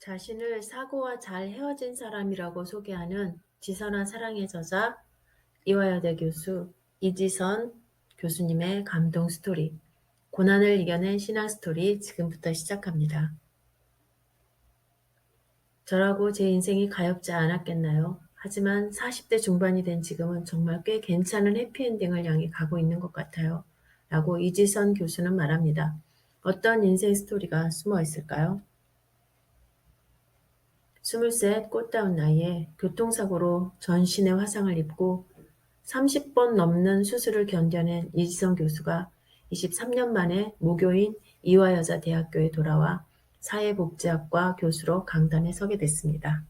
자신을 사고와 잘 헤어진 사람이라고 소개하는 지선한 사랑의 저자 이화여대 교수 이지선 교수님의 감동 스토리, 고난을 이겨낸 신앙 스토리 지금부터 시작합니다. 저라고 제 인생이 가엾지 않았겠나요? 하지만 40대 중반이 된 지금은 정말 꽤 괜찮은 해피엔딩을 향해 가고 있는 것 같아요. 라고 이지선 교수는 말합니다. 어떤 인생 스토리가 숨어 있을까요? 23 꽃다운 나이에 교통사고로 전신에 화상을 입고 30번 넘는 수술을 견뎌낸 이지선 교수가 23년 만에 무교인 이화여자대학교에 돌아와 사회복지학과 교수로 강단에 서게 됐습니다.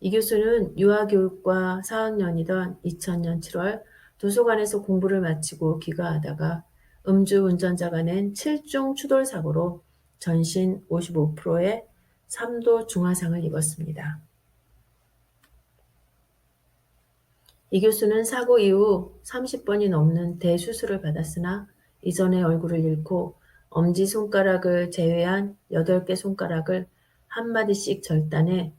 이 교수는 유아교육과 4학년이던 2000년 7월 도서관에서 공부를 마치고 귀가하다가 음주운전자가 낸 7중 추돌사고로 전신 55%의 3도 중화상을 입었습니다. 이 교수는 사고 이후 30번이 넘는 대수술을 받았으나 이전의 얼굴을 잃고 엄지손가락을 제외한 8개 손가락을 한마디씩 절단해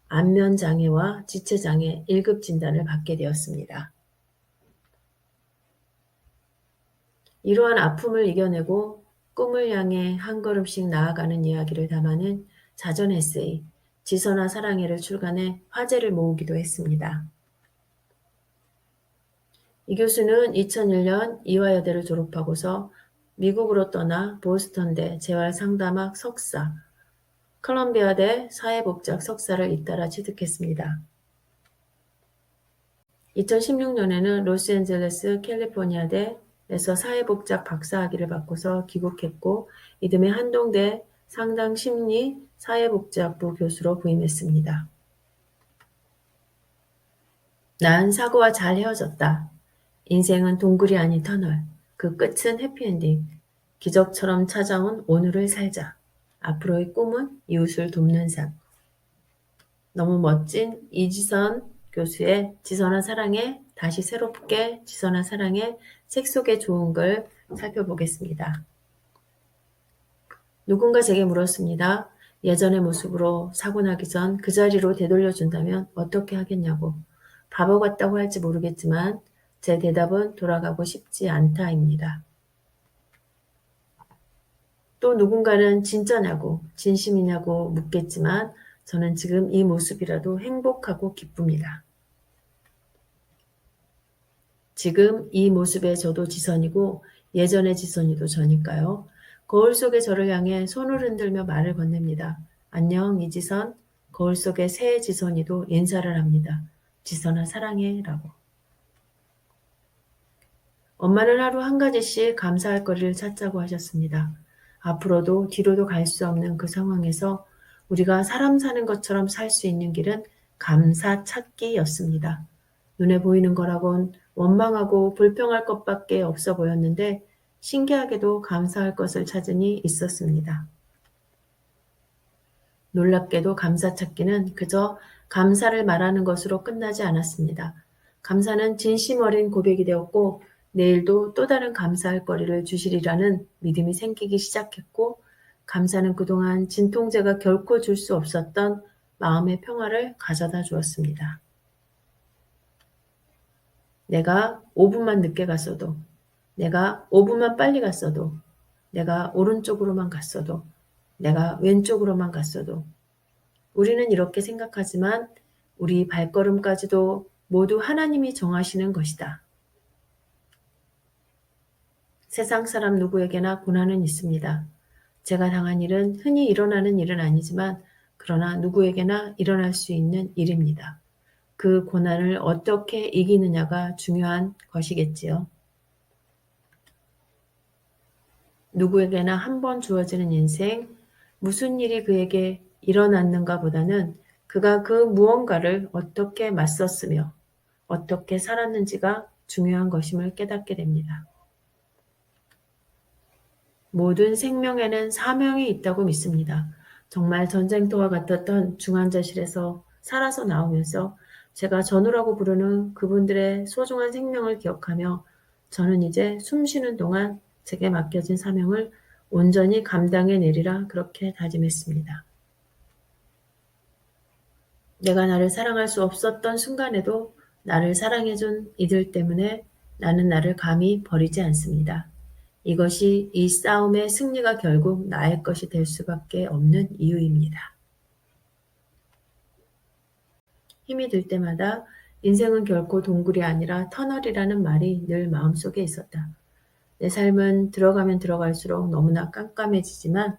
안면장애와 지체장애 1급 진단을 받게 되었습니다. 이러한 아픔을 이겨내고 꿈을 향해 한 걸음씩 나아가는 이야기를 담아낸 자전 에세이 지선아 사랑해를 출간해 화제를 모으기도 했습니다. 이 교수는 2001년 이화여대를 졸업하고서 미국으로 떠나 보스턴대 재활상담학 석사, 컬럼비아대 사회복지학 석사를 잇따라 취득했습니다. 2016년에는 로스앤젤레스 캘리포니아대에서 사회복지학 박사학위를 받고서 귀국했고 이듬해 한동대 상당심리 사회복지학부 교수로 부임했습니다. 난 사고와 잘 헤어졌다. 인생은 동굴이 아닌 터널. 그 끝은 해피엔딩. 기적처럼 찾아온 오늘을 살자. 앞으로의 꿈은 이웃을 돕는 삶. 너무 멋진 이지선 교수의 지선한 사랑에 다시 새롭게 지선한 사랑의 책 속의 좋은 글 살펴보겠습니다. 누군가 제게 물었습니다. 예전의 모습으로 사고 나기 전 그 자리로 되돌려준다면 어떻게 하겠냐고. 바보 같다고 할지 모르겠지만 제 대답은 돌아가고 싶지 않다입니다. 또 누군가는 진짜냐고, 진심이냐고 묻겠지만 저는 지금 이 모습이라도 행복하고 기쁩니다. 지금 이 모습의 저도 지선이고 예전의 지선이도 저니까요. 거울 속의 저를 향해 손을 흔들며 말을 건넵니다. 안녕 이지선, 거울 속의 새 지선이도 인사를 합니다. 지선아 사랑해 라고. 엄마는 하루 한 가지씩 감사할 거리를 찾자고 하셨습니다. 앞으로도 뒤로도 갈 수 없는 그 상황에서 우리가 사람 사는 것처럼 살 수 있는 길은 감사 찾기였습니다. 눈에 보이는 거라곤 원망하고 불평할 것밖에 없어 보였는데 신기하게도 감사할 것을 찾으니 있었습니다. 놀랍게도 감사 찾기는 그저 감사를 말하는 것으로 끝나지 않았습니다. 감사는 진심 어린 고백이 되었고 내일도 또 다른 감사할 거리를 주시리라는 믿음이 생기기 시작했고 감사는 그동안 진통제가 결코 줄 수 없었던 마음의 평화를 가져다 주었습니다. 내가 5분만 늦게 갔어도, 내가 5분만 빨리 갔어도, 내가 오른쪽으로만 갔어도, 내가 왼쪽으로만 갔어도 우리는 이렇게 생각하지만 우리 발걸음까지도 모두 하나님이 정하시는 것이다. 세상 사람 누구에게나 고난은 있습니다. 제가 당한 일은 흔히 일어나는 일은 아니지만 그러나 누구에게나 일어날 수 있는 일입니다. 그 고난을 어떻게 이기느냐가 중요한 것이겠지요. 누구에게나 한 번 주어지는 인생, 무슨 일이 그에게 일어났는가 보다는 그가 그 무언가를 어떻게 맞섰으며 어떻게 살았는지가 중요한 것임을 깨닫게 됩니다. 모든 생명에는 사명이 있다고 믿습니다. 정말 전쟁터와 같았던 중환자실에서 살아서 나오면서 제가 전우라고 부르는 그분들의 소중한 생명을 기억하며 저는 이제 숨쉬는 동안 제게 맡겨진 사명을 온전히 감당해 내리라 그렇게 다짐했습니다. 내가 나를 사랑할 수 없었던 순간에도 나를 사랑해준 이들 때문에 나는 나를 감히 버리지 않습니다. 이것이 이 싸움의 승리가 결국 나의 것이 될 수밖에 없는 이유입니다. 힘이 들 때마다 인생은 결코 동굴이 아니라 터널이라는 말이 늘 마음속에 있었다. 내 삶은 들어가면 들어갈수록 너무나 깜깜해지지만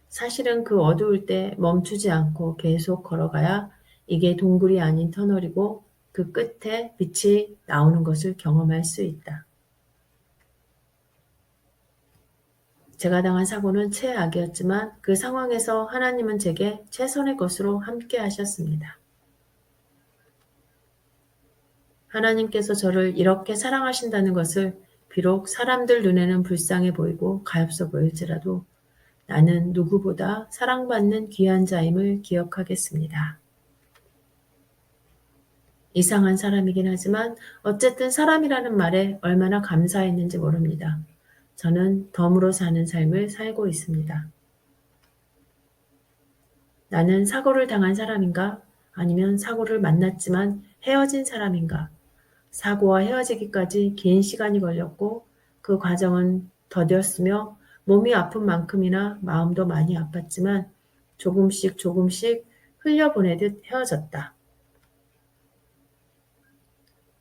사실은 그 어두울 때 멈추지 않고 계속 걸어가야 이게 동굴이 아닌 터널이고 그 끝에 빛이 나오는 것을 경험할 수 있다. 제가 당한 사고는 최악이었지만 그 상황에서 하나님은 제게 최선의 것으로 함께 하셨습니다. 하나님께서 저를 이렇게 사랑하신다는 것을 비록 사람들 눈에는 불쌍해 보이고 가엾어 보일지라도 나는 누구보다 사랑받는 귀한 자임을 기억하겠습니다. 이상한 사람이긴 하지만 어쨌든 사람이라는 말에 얼마나 감사했는지 모릅니다. 저는 덤으로 사는 삶을 살고 있습니다. 나는 사고를 당한 사람인가? 아니면 사고를 만났지만 헤어진 사람인가? 사고와 헤어지기까지 긴 시간이 걸렸고 그 과정은 더뎠으며 몸이 아픈 만큼이나 마음도 많이 아팠지만 조금씩 조금씩 흘려보내듯 헤어졌다.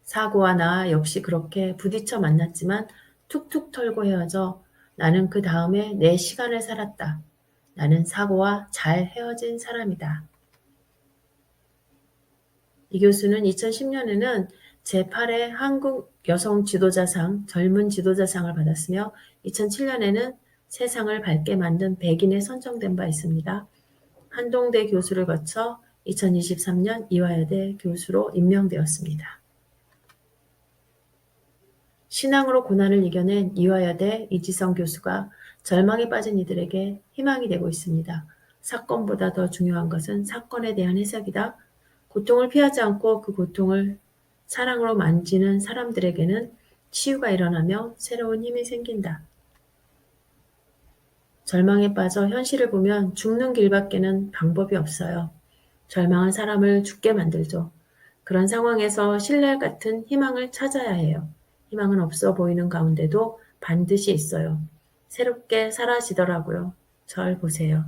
사고와 나 역시 그렇게 부딪혀 만났지만 툭툭 털고 헤어져 나는 그 다음에 내 시간을 살았다. 나는 사고와 잘 헤어진 사람이다. 이 교수는 2010년에는 제8회 한국 여성 지도자상 젊은 지도자상을 받았으며 2007년에는 세상을 밝게 만든 100인에 선정된 바 있습니다. 한동대 교수를 거쳐 2023년 이화여대 교수로 임명되었습니다. 신앙으로 고난을 이겨낸 이화여대 이지성 교수가 절망에 빠진 이들에게 희망이 되고 있습니다. 사건보다 더 중요한 것은 사건에 대한 해석이다. 고통을 피하지 않고 그 고통을 사랑으로 만지는 사람들에게는 치유가 일어나며 새로운 힘이 생긴다. 절망에 빠져 현실을 보면 죽는 길밖에는 방법이 없어요. 절망은 사람을 죽게 만들죠. 그런 상황에서 신랄 같은 희망을 찾아야 해요. 희망은 없어 보이는 가운데도 반드시 있어요. 새롭게 사라지더라고요. 절 보세요.